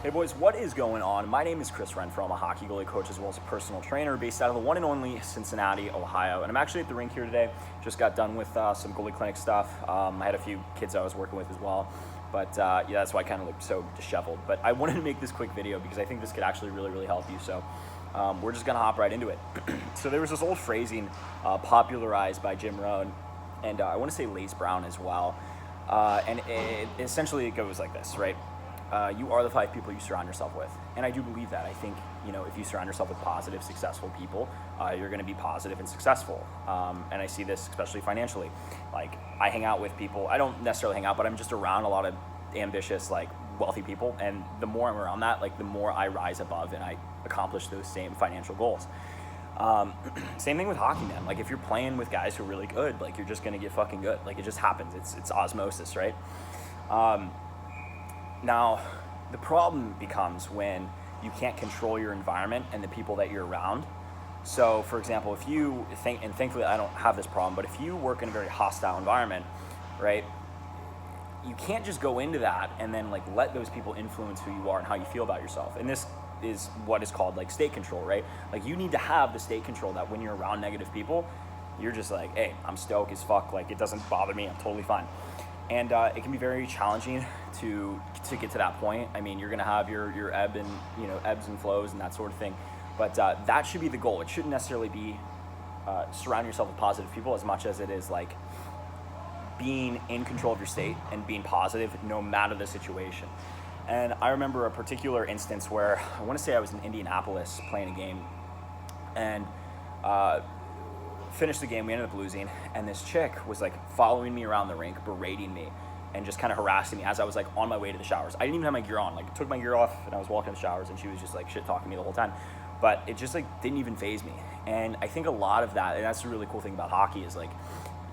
Hey boys, what is going on? My name is Chris Renfro. I'm a hockey goalie coach as well as a personal trainer based out of the one and only Cincinnati, Ohio. And I'm actually at the rink here today. Just got done with some goalie clinic stuff. I had a few kids I was working with as well. But yeah, that's why I kind of looked so disheveled. But I wanted to make this quick video because I think this could actually really help you. So we're just going to hop right into it. So there was this old phrasing popularized by Jim Rohn, and I want to say Lace Brown as well. And essentially it goes like this, right? You are the 5 people you surround yourself with. And I do believe that. I think, if you surround yourself with positive, successful people, you're going to be positive and successful. And I see this especially financially. Like, I hang out with people, I don't necessarily hang out, but I'm just around a lot of ambitious, wealthy people. And the more I'm around that, the more I rise above and I accomplish those same financial goals. Same thing with hockey, man. If you're playing with guys who are really good, you're just going to get fucking good. It just happens. It's osmosis, right? Now, the problem becomes when you can't control your environment and the people that you're around. So, for example, if you think, and thankfully I don't have this problem, but if you work in a very hostile environment, right, you can't just go into that and then let those people influence who you are and how you feel about yourself. And this is what is called state control, right? You need to have the state control that when you're around negative people, you're just hey, I'm stoked as fuck. It doesn't bother me. I'm totally fine. And it can be very challenging to get to that point. I mean, you're going to have your ebbs and flows and that sort of thing. But that should be the goal. It shouldn't necessarily be surround yourself with positive people as much as it is being in control of your state and being positive no matter the situation. And I remember a particular instance where I want to say I was in Indianapolis playing a game, and finished the game, we ended up losing, and this chick was following me around the rink, berating me, and just kind of harassing me as I was on my way to the showers. I didn't even have my gear on. Took my gear off, and I was walking to the showers, and she was just shit talking to me the whole time. But it just didn't even faze me. And I think a lot of that, and that's the really cool thing about hockey, is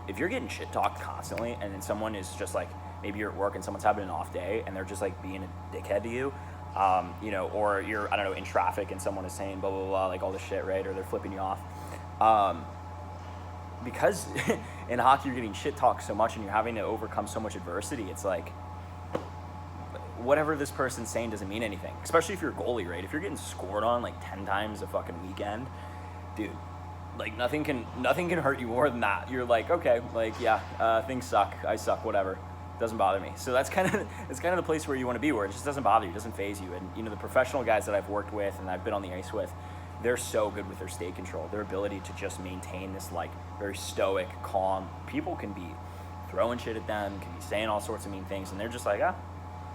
if you're getting shit talked constantly, and then someone is just maybe you're at work and someone's having an off day, and they're just being a dickhead to you, or you're, I don't know, in traffic and someone is saying blah blah blah, all this shit, right? Or they're flipping you off. Because in hockey you're getting shit talked so much and you're having to overcome so much adversity, it's whatever this person's saying doesn't mean anything. Especially if you're a goalie, right? If you're getting scored on 10 times a fucking weekend, dude, nothing can hurt you more than that. You're okay, yeah, things suck, I suck, whatever. Doesn't bother me. So that's kind of the place where you want to be, where it just doesn't bother you, it doesn't faze you. And the professional guys that I've worked with and I've been on the ice with, they're so good with their state control, their ability to just maintain this very stoic, calm. People can be throwing shit at them, can be saying all sorts of mean things, and they're just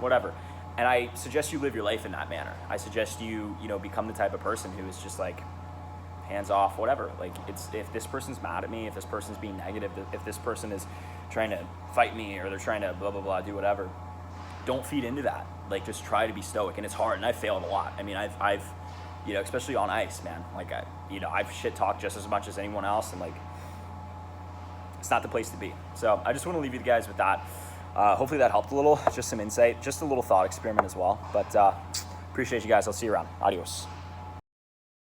whatever. And I suggest you live your life in that manner. I suggest you become the type of person who is just hands off, whatever. If this person's mad at me, if this person's being negative, if this person is trying to fight me, or they're trying to blah blah blah, do whatever, don't feed into that. Just try to be stoic. And it's hard, and I've failed a lot. I mean, I've especially on ice, man, I've shit talked just as much as anyone else, and it's not the place to be. So I just want to leave you guys with that. Hopefully that helped a little, just some insight, just a little thought experiment as well. But appreciate you guys. I'll see you around. Adios.